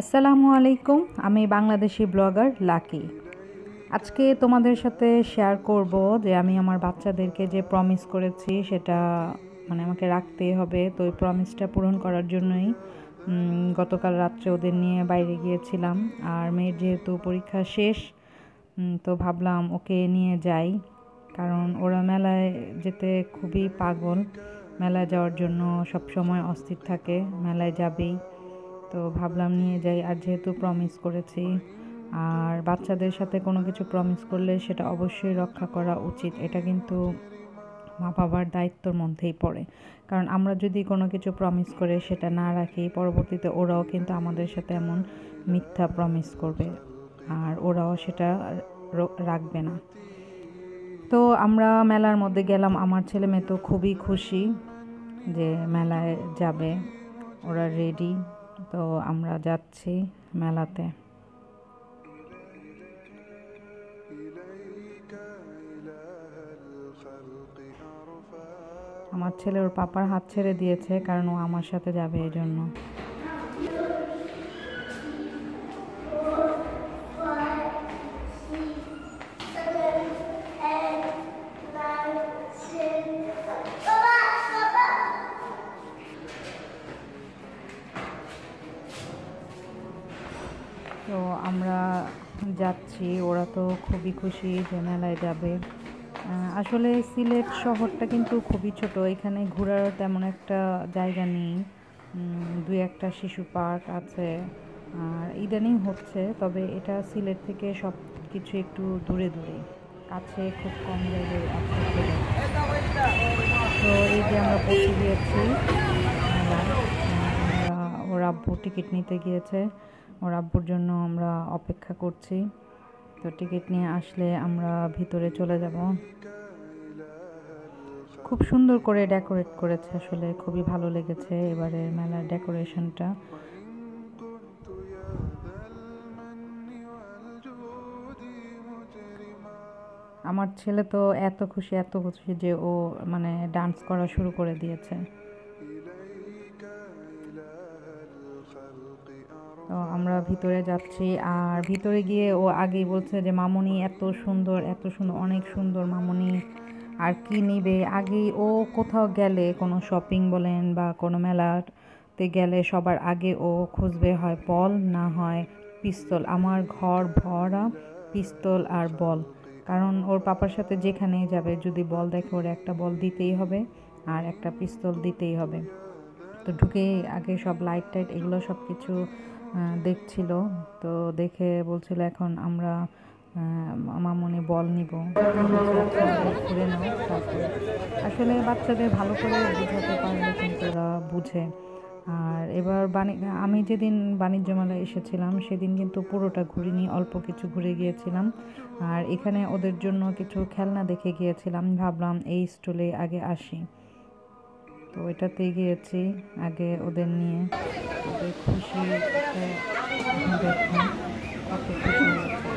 আসসালামু আলাইকুম। আমি বাংলাদেশি ব্লগার লাকি। আজকে তোমাদের সাথে শেয়ার করব যে আমি আমার বাচ্চাদেরকে যে প্রমিস করেছি সেটা আমাকে রাখতেই হবে। তো ওই প্রমিসটা পূরণ করার জন্যই গতকাল রাত্রে ওদের নিয়ে বাইরে গিয়েছিলাম। আর মেয়ের যেহেতু পরীক্ষা শেষ, তো ভাবলাম ওকে নিয়ে যাই, কারণ ওরা মেলায় যেতে খুবই পাগল। মেলায় যাওয়ার জন্য সব সময় অস্থির থাকে, মেলায় যাবেই। তো ভাবলাম নিয়ে যাই। আর যেহেতু প্রমিস করেছি, আর বাচ্চাদের সাথে কোনো কিছু প্রমিস করলে সেটা অবশ্যই রক্ষা করা উচিত। এটা কিন্তু মা বাবার দায়িত্বর মধ্যেই পড়ে, কারণ আমরা যদি কোনো কিছু প্রমিস করে সেটা না রাখি, পরবর্তীতে ওরাও কিন্তু আমাদের সাথে এমন মিথ্যা প্রমিস করবে, আর ওরাও সেটা রাখবে না। তো আমরা মেলার মধ্যে গেলাম। আমার ছেলে মেয়ে তো খুবই খুশি যে মেলায় যাবে, ওরা রেডি। তো আমরা যাচ্ছি মেলাতে। আমার ছেলে ওর পাপার হাত ছেড়ে দিয়েছে, কারণ ও আমার সাথে যাবে এই জন্য। তো আমরা যাচ্ছি, ওরা তো খুবই খুশি যে মেলায় যাবে। আসলে সিলেট শহরটা কিন্তু খুবই ছোট, এখানে ঘোরার তেমন একটা জায়গা নেই। দুই একটা শিশু পার্ক আছে, আর ইদানিং হচ্ছে, তবে এটা সিলেট থেকে সব কিছু একটু দূরে দূরে, কাছে খুব কম জায়গায় আছে সিলেট। তো এই যে আমরা পৌঁছে গিয়েছি মেলায়। ওর আব্বু টিকিট নিতে গিয়েছে, ওর আব্বুর জন্য আমরা অপেক্ষা করছি। তো টিকিট নিয়ে আসলে আমরা ভিতরে চলে যাব। খুব সুন্দর করে ডেকোরেট করেছে, আসলে খুবই ভালো লেগেছে এবারের মেলার ডেকোরেশনটা। আমার ছেলে তো এত খুশি যে ও ডান্স করা শুরু করে দিয়েছে। তো আমরা ভিতরে যাচ্ছি, আর ভিতরে গিয়ে ও আগেই বলছে যে মামুনি এত সুন্দর অনেক সুন্দর মামুনি, আর কি নিবে। আগেই ও কোথাও গেলে, কোনো শপিং বলেন বা কোনো মেলাতে গেলে সবার আগে ও খুঁজবে হয় বল, না হয় পিস্তল। আমার ঘর ভরা পিস্তল আর বল, কারণ ওর পাপার সাথে যেখানেই যাবে যদি বল দেখে ওর একটা বল দিতেই হবে আর একটা পিস্তল দিতেই হবে। তো ঢুকেই আগে সব লাইট টাইট এগুলো সব কিছু দেখছিল। তো দেখে বলছিল এখন আমরা মামুনি বল নিব। ঘুরে নাও তারপরে। আসলে বাচ্চাদের ভালো করে বোঝাতে পারলে কিন্তু ওরা বুঝে। আর এবার আমি যেদিন বাণিজ্য মেলায় এসেছিলাম সেদিন কিন্তু পুরোটা ঘুরিনি, অল্প কিছু ঘুরে গিয়েছিলাম। আর এখানে ওদের জন্য কিছু খেলনা দেখে গিয়েছিলাম, ভাবলাম এই স্টলে আগে আসি। তো এটাতে গিয়েছি আগে ওদের নিয়ে। ওদের খুশি দেখুন, কত খুশি হয়েছে।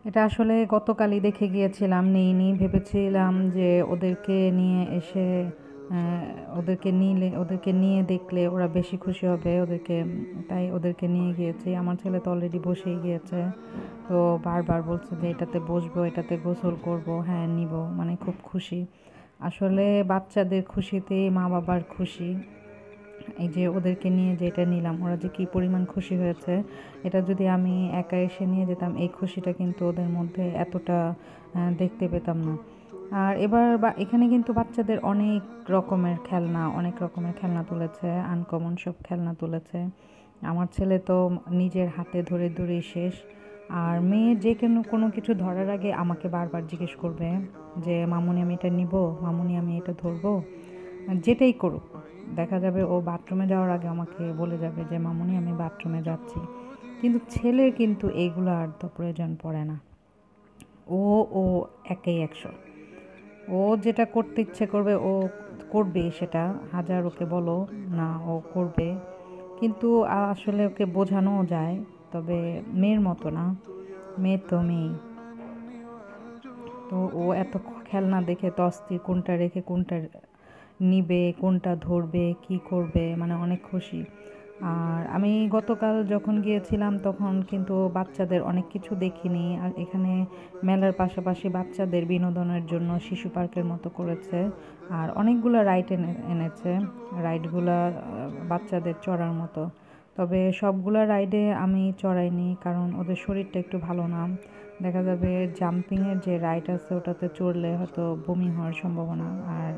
এটা আসলে গতকালই দেখে গিয়েছিলাম, নিইনি। ভেবেছিলাম যে ওদেরকে নিয়ে এসে ওদেরকে নিয়ে দেখলে ওরা বেশি খুশি হবে, তাই ওদেরকে নিয়ে গিয়েছি। আমার ছেলে তো অলরেডি বসেই গিয়েছে, তো বারবার বলছে যে এটাতে বসবো, এটাতে গোসল করব, হ্যাঁ নিব, খুব খুশি। আসলে বাচ্চাদের খুশিতেই মা বাবার খুশি। এই যে ওদেরকে নিয়ে যেটা নিলাম, ওরা যে কী পরিমাণ খুশি হয়েছে, এটা যদি আমি একা এসে নিয়ে যেতাম এই খুশিটা কিন্তু ওদের মধ্যে এতটা দেখতে পেতাম না। আর এবার এখানে কিন্তু বাচ্চাদের অনেক রকমের খেলনা তুলেছে, আনকমন সব খেলনা তুলেছে। আমার ছেলে তো নিজের হাতে ধরে ধরেই শেষ। আর মেয়ে যে কোনো কিছু ধরার আগে আমাকে বারবার জিজ্ঞেস করবে যে মামুনি আমি এটা নিব, মামুনি আমি এটা ধরবো। যেটাই করুক, দেখা যাবে ও বাথরুমে যাওয়ার আগে আমাকে বলে যাবে যে মামুনি আমি বাথরুমে যাচ্ছি। কিন্তু ছেলের কিন্তু এইগুলো আর তো প্রয়োজন পড়ে না। ও ও একেই 100। ও যেটা করতে ইচ্ছে করবে ও করবে, সেটা হাজার ওকে বলো না, ও করবে। কিন্তু আসলে ওকে বোঝানোও যায়, তবে মেয়ের মতো না, মেয়ে তো মেয়ে। তো ও এত খেলনা দেখে তো অস্থির, কোনটা রেখে কোনটা নিবে, কোনটা ধরবে, কি করবে, মানে অনেক খুশি। আর আমি গতকাল যখন গিয়েছিলাম তখন কিন্তু বাচ্চাদের অনেক কিছু দেখিনি। আর এখানে মেলার পাশাপাশি বাচ্চাদের বিনোদনের জন্য শিশু পার্কের মতো করেছে। আর অনেকগুলো রাইড এনেছে, রাইডগুলা বাচ্চাদের চড়ার মতো। তবে সবগুলা রাইডে আমি চড়াইনি, কারণ ওদের শরীরটা একটু ভালো না। দেখা যাবে জাম্পিংয়ের যে রাইড আছে ওটাতে চড়লে হয়তো বমি হওয়ার সম্ভাবনা আর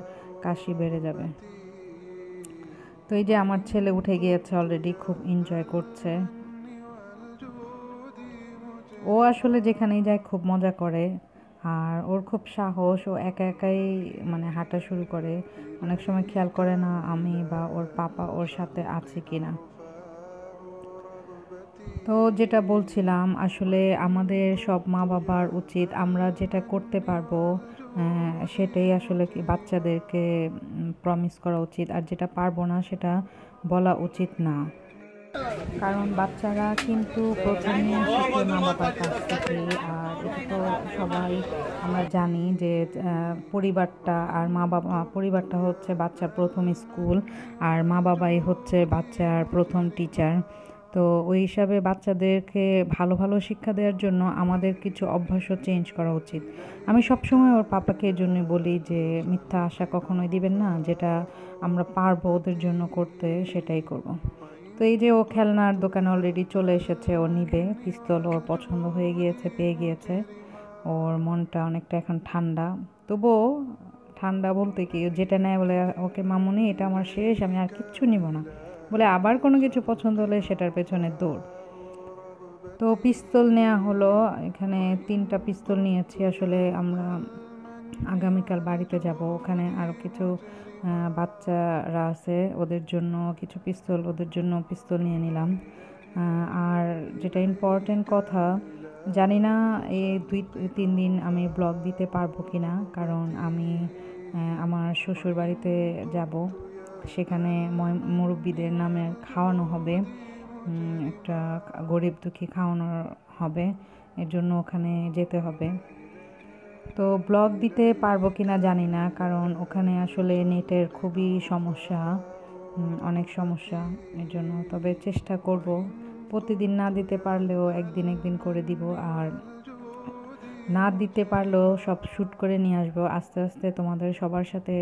কাশি বেড়ে যাবে। তো এই যে আমার ছেলে উঠে গিয়েছে অলরেডি, খুব এনজয় করছে। ও আসলে যেখানেই যায় খুব মজা করে, আর ওর খুব সাহস, ও একা একাই মানে হাঁটা শুরু করে। অনেক সময় খেয়াল করে না আমি বা ওর পাপা ওর সাথে আছে কিনা। তো যেটা বলছিলাম, আসলে আমাদের সব মা বাবার উচিত আমরা যেটা করতে পারবো সেটাই আসলে কি বাচ্চাদেরকে প্রমিস করা উচিত, আর যেটা পারবো না সেটা বলা উচিত না। কারণ বাচ্চারা কিন্তু প্রথমে শিখে মা বাবার কাছ থেকে। আর এটা তো সবাই আমরা জানি যে পরিবারটা আর মা বাবা, পরিবারটা হচ্ছে বাচ্চার প্রথম স্কুল, আর মা বাবাই হচ্ছে বাচ্চার প্রথম টিচার। তো ওই হিসাবে বাচ্চাদেরকে ভালো ভালো শিক্ষা দেওয়ার জন্য আমাদের কিছু অভ্যাসও চেঞ্জ করা উচিত। আমি সবসময় ওর পাপাকে এই জন্যই বলি যে মিথ্যা আশা কখনোই দিবেন না, যেটা আমরা পারবো ওদের জন্য করতে সেটাই করব। তো এই যে ও খেলনার দোকানে অলরেডি চলে এসেছে, ও নিবে পিস্তল, ওর পছন্দ হয়ে গিয়েছে, পেয়ে গিয়েছে। ওর মনটা অনেকটা এখন ঠান্ডা। তবুও ঠান্ডা বলতে কি, যেটা নেয় বলে ওকে মামুনি এটা আমার শেষ, আমি আর কিচ্ছু নিব না বলে আবার কোনো কিছু পছন্দ হলে সেটার পেছনে দৌড়। তো পিস্তল নেওয়া হলো, এখানে 3টা পিস্তল নিয়েছি। আসলে আমরা আগামীকাল বাড়িতে যাব, ওখানে আরও কিছু বাচ্চারা আছে, ওদের জন্য কিছু পিস্তল, ওদের জন্য পিস্তল নিয়ে নিলাম। আর যেটা ইম্পর্টেন্ট কথা, জানি না এই 2-3 দিন আমি ব্লগ দিতে পারবো কি না, কারণ আমি আমার শ্বশুর বাড়িতে যাব। সেখানে মুরব্বিদের নামে খাওয়ানো হবে, একটা গরিব দুঃখী খাওয়ানো হবে, এর জন্য ওখানে যেতে হবে। তো ব্লগ দিতে পারবো কি না জানি না, কারণ ওখানে আসলে নেটের খুবই সমস্যা, অনেক সমস্যা এর জন্য। তবে চেষ্টা করব, প্রতিদিন না দিতে পারলেও একদিন করে দিব। আর না দিতে পারলেও সব শ্যুট করে নিয়ে আসবো, আস্তে আস্তে তোমাদের সবার সাথে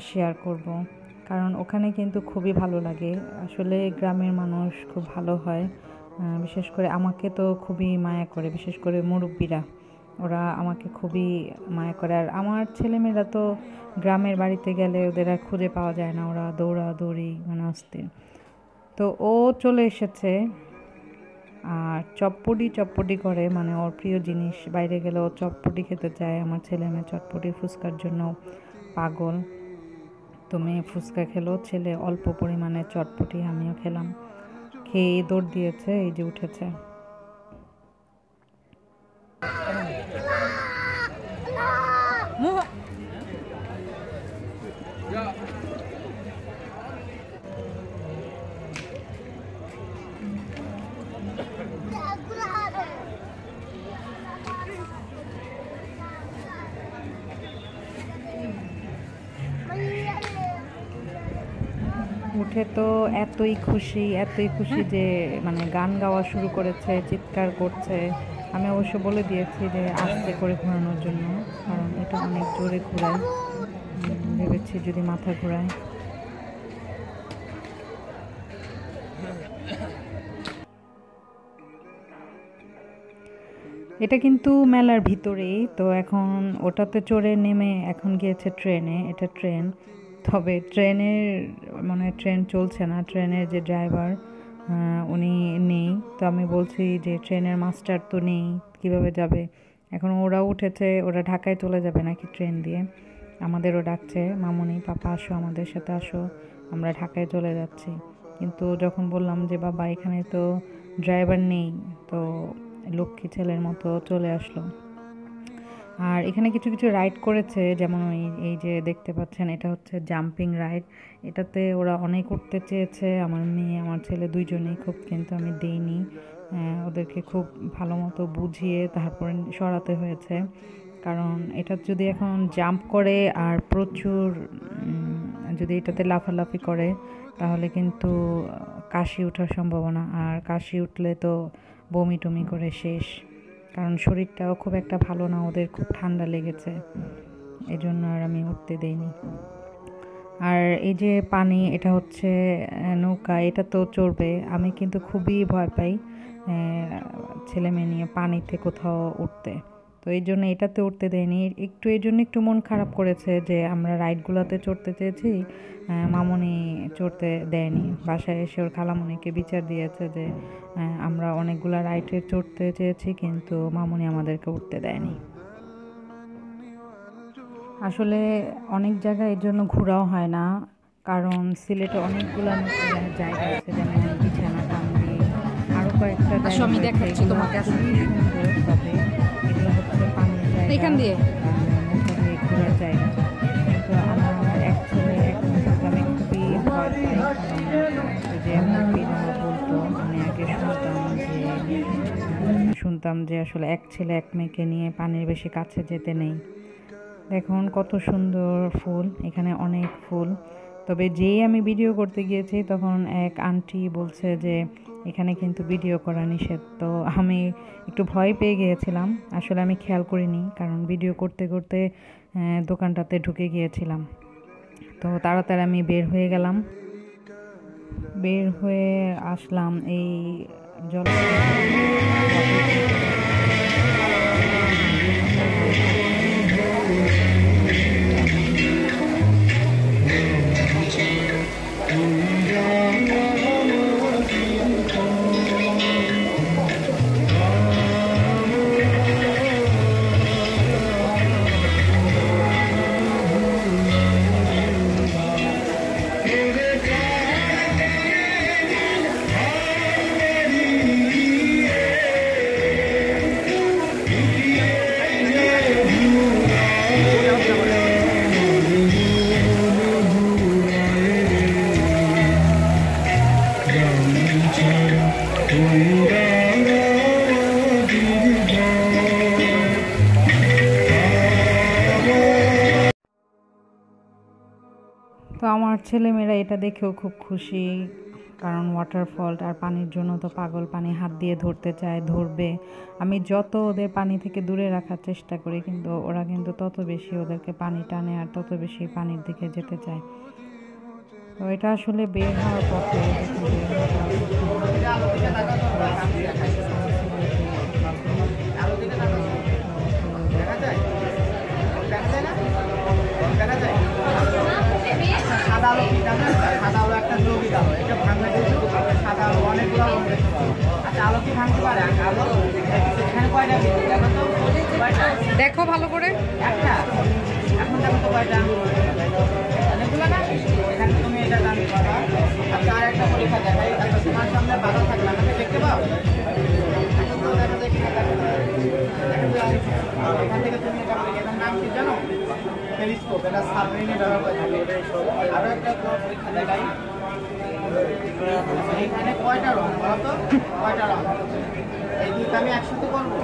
শেয়ার করব। কারণ ওখানে কিন্তু খুবই ভালো লাগে, আসলে গ্রামের মানুষ খুব ভালো হয়। বিশেষ করে আমাকে তো খুবই মায়া করে, বিশেষ করে মুরব্বিরা, ওরা আমাকে খুবই মায়া করে। আর আমার ছেলেমেয়েরা তো গ্রামের বাড়িতে গেলে ওদের আর খুঁজে পাওয়া যায় না, ওরা দৌড়াদৌড়ি মানে অস্থির। তো ও চলে এসেছে, আর চটপটি করে, মানে ওর প্রিয় জিনিস, বাইরে গেলে ও চটপটি খেতে চায়। আমার ছেলে মেয়ে চটপটি ফুচকার জন্য পাগল। তো মেয়ে ফুচকা খেলো, ছেলে অল্প পরিমাণে চটপটি, আমিও খেলাম। খেয়ে দৌড় দিয়েছে, এই যে উঠেছে। উঠে তো এতই খুশি যে মানে গান গাওয়া শুরু করেছে, চিৎকার করছে। আমি অবশ্য বলে দিয়েছি যে আস্তে করে ঘোরানোর জন্য, কারণ এটা অনেক জোরে ঘোরায়, ভেবেছি যদি মাথা ঘোরায়। এটা কিন্তু মেলার ভিতরেই, তো এখন ওটাতে চড়ে নেমে এখন গিয়েছে ট্রেনে, এটা ট্রেন। তবে ট্রেনের মানে ট্রেন চলছে না, ট্রেনের যে ড্রাইভার উনি নেই। তো আমি বলছি যে ট্রেনের মাস্টার তো নেই, কিভাবে যাবে। এখন ওরা উঠেছে, ওরা ঢাকায় চলে যাবে নাকি ট্রেন দিয়ে। আমাদেরও ডাকছে, মামুনি পাপা আসো আমাদের সাথে আসো, আমরা ঢাকায় চলে যাচ্ছি। কিন্তু যখন বললাম যে বাবা এখানে তো ড্রাইভার নেই, তো লক্ষ্মী ছেলের মতো চলে আসলো। আর এখানে কিছু কিছু রাইড করেছে, যেমন এই যে দেখতে পাচ্ছেন, এটা হচ্ছে জাম্পিং রাইড। এটাতে ওরা অনেক উঠতে চেয়েছে, আমার মেয়ে আমার ছেলে দুইজনেই খুব, কিন্তু আমি দেইনি। ওদেরকে খুব ভালো মতো বুঝিয়ে তারপরে সরাতে হয়েছে। কারণ এটা যদি এখন জাম্প করে আর প্রচুর যদি এটাতে লাফালাফি করে তাহলে কিন্তু কাশি ওঠার সম্ভাবনা, আর কাশি উঠলে তো বমি টমি করে শেষ। কারণ শরীরটাও খুব একটা ভালো না, ওদের খুব ঠান্ডা লেগেছে, এই জন্য আর আমি উঠতে দেইনি। আর এই যে পানি, এটা হচ্ছে নৌকা, এটা তো চড়বে। আমি কিন্তু খুবই ভয় পাই ছেলে মেয়ে নিয়ে পানিতে কোথাও উঠতে, তো এই জন্য এটাতে উঠতে দেয়নি। একটু এই জন্য একটু মন খারাপ করেছে যে আমরা রাইডগুলোতে চড়তে চেয়েছি, মামুনি চড়তে দেয়নি। বাসায় এসে ওর খালামণিকে বিচার দিয়েছে যে আমরা অনেকগুলো রাইডে চড়তে চেয়েছি কিন্তু মামুনি আমাদেরকে উঠতে দেয়নি। আসলে অনেক জায়গায় এর জন্য ঘোরাও হয় না, কারণ সিলেটে অনেকগুলো জায়গা আছে, যেমন বিছানা কান্দি, আরও কয়েকটা জায়গা আমি দেখাচ্ছি তোমাকে। খুবই সুন্দর, তবে এগুলো হচ্ছে পানির জায়গা, এখান দিয়ে নৌকা দিয়ে ঘোরার জায়গা। কিন্তু আমার এক ছেলে এক মেয়ে, আমি খুবই ভয় পাই, কারণ যে আমার পিতামা বলতো, আমি আগে শুনতাম যে আসলে এক ছেলে এক মেয়েকে নিয়ে পানির বেশি কাছে যেতে নেই। দেখুন কত সুন্দর ফুল, এখানে অনেক ফুল। তবে যেই আমি ভিডিও করতে গিয়েছি তখন এক আন্টি বলছে যে এখানে কিন্তু ভিডিও করা নিষেধ। তো আমি একটু ভয় পেয়ে গিয়েছিলাম, আসলে আমি খেয়াল করিনি, কারণ ভিডিও করতে করতে দোকানটাতে ঢুকে গিয়েছিলাম। তো তাড়াতাড়ি আমি বের হয়ে গেলাম, বের হয়ে আসলাম এই জল। তো আমার ছেলেমেয়েরা এটা দেখেও খুব খুশি, কারণ ওয়াটারফল আর পানির জন্য তো পাগল, পানি হাত দিয়ে ধরতে চায়, ধরবে। আমি যত ওদের পানি থেকে দূরে রাখার চেষ্টা করি, কিন্তু ওরা কিন্তু তত বেশি ওদেরকে পানি টানে আর তত বেশি পানির দিকে যেতে চায়। তো এটা আসলে বের হওয়ার পথে সাদা আলো কি জানেন? সাদা আলো একটা যৌগিক আলো, এটা ভাঙলে কিন্তু সাদা আলো অনেকগুলো আলো দেখতে পাবো। আচ্ছা, আলো কি ভাঙতে পারে? আলো এখানে কয়টা বিদ্যুৎ দেখো তো, কয়টা? দেখো ভালো করে। একটা। এখন দেখো তো কয়টা? অনেকগুলো না? এখানে তুমি এটা জানতে পারবা। আচ্ছা, আর একটা পরীক্ষা দেখাই। আচ্ছা, তোমার সামনে বাধা থাকলে আমাকে দেখতে পাও? এখন তো দেখো তো এখানে দেখো। এখান থেকে তুমি এটা এটার নাম কি জানো? টেলিস্কোপ। এটা সাবমেরিনে ব্যবহার করে থাকে। আরো একটা পরীক্ষা দেখাই। এখানে কয়টা রং বলো তো? কয়টা রং? এই দুইটা আমি একসাথে করবো।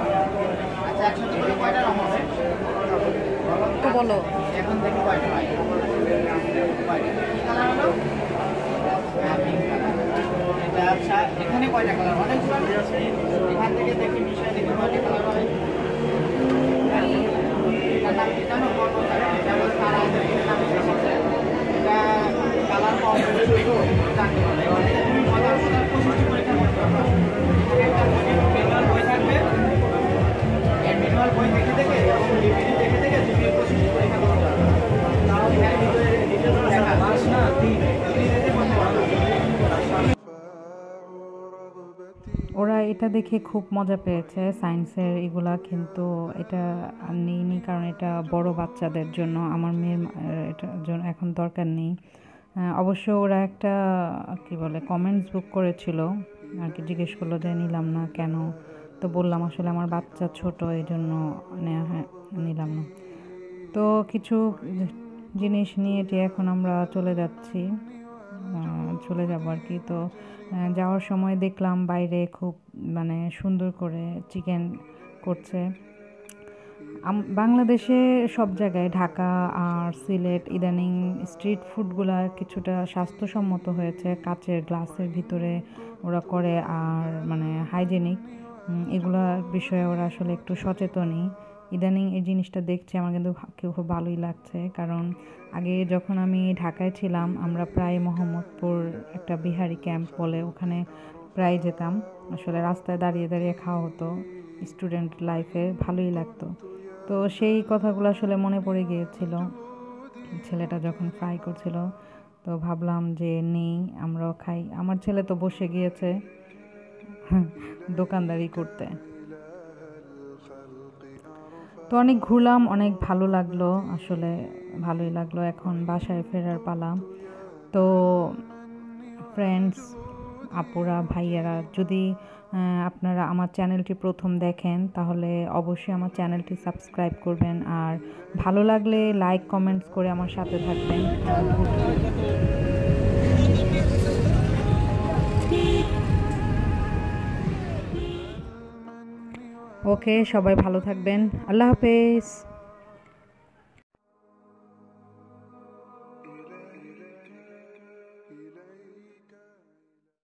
আচ্ছা, একসাথে করে কয়টা রং হবে তো বলো। এখন দেখি কয়টা হয়। কয়টা কি কালার হলো? এটা আচ্ছা, এখানে কয়টা কালার? অনেকগুলো আছে। এখান থেকে দেখি বিষয় দেখি কয়টা কালার হয়। এটা নাম কি জানো? যেমন তারা এটা কালার কম জানতে পারবে। তুমি মজার মজার 25টি পরীক্ষা করতে পারবে। একটা ম্যানুয়াল বই থাকবে, এই ম্যানুয়াল বই দেখে দেখে এবং ডিভিডি দেখে দেখে তুমি 25টি পরীক্ষা করতে পারবে। তাহলে এখানে ভিতরে ডিটেলস লেখা আছে না, তুমি দেখে করতে পারবে। ওরা এটা দেখে খুব মজা পেয়েছে সায়েন্সের এগুলা, কিন্তু এটা আর নিইনি, কারণ এটা বড় বাচ্চাদের জন্য, আমার মেয়ের এটার জন্য এখন দরকার নেই। অবশ্য ওরা একটা কি বলে কমেন্টস বুক করেছিল আর কি, জিজ্ঞেস করলো যে নিলাম না কেন, তো বললাম আসলে আমার বাচ্চা ছোট, এই জন্য নিলাম না। তো কিছু জিনিস নিয়ে যে এখন আমরা চলে যাচ্ছি, চলে যাব আর কি। তো যাওয়ার সময় দেখলাম বাইরে খুব মানে সুন্দর করে চিকেন করছে, বাংলাদেশে সব জায়গায় ঢাকা আর সিলেট ইদানিং স্ট্রিট ফুডগুলা কিছুটা স্বাস্থ্যসম্মত হয়েছে, কাচের গ্লাসের ভিতরে ওরা করে আর মানে হাইজেনিক, এগুলার বিষয়ে ওরা আসলে একটু সচেতনই। ইদানিং এই জিনিসটা দেখছি আমার কিন্তু খুব ভালোই লাগছে, কারণ আগে যখন আমি ঢাকায় ছিলাম আমরা প্রায় মোহাম্মদপুর একটা বিহারি ক্যাম্প বলে ওখানে প্রায় যেতাম, আসলে রাস্তায় দাঁড়িয়ে দাঁড়িয়ে খাওয়া হতো, স্টুডেন্ট লাইফে ভালোই লাগতো। তো সেই কথাগুলো আসলে মনে পড়ে গিয়েছিল ছেলেটা যখন ফ্রাই করছিল, তো ভাবলাম যে নেই আমরাও খাই। আমার ছেলে তো বসে গিয়েছে দোকানদারি করতে। তো অনেক ঘুরলাম, অনেক ভালো লাগলো, আসলে ভালোই লাগলো। এখন বাসায় ফেরার পালা। তো ফ্রেন্ডস, আপুরা, ভাইয়ারা, যদি আপনারা আমার চ্যানেলটি প্রথম দেখেন তাহলে অবশ্যই আমার চ্যানেলটি সাবস্ক্রাইব করবেন, আর ভালো লাগলে লাইক কমেন্টস করে আমার সাথে থাকবেন। ওকে, সবাই ভালো থাকবেন। আল্লাহ হাফেজ।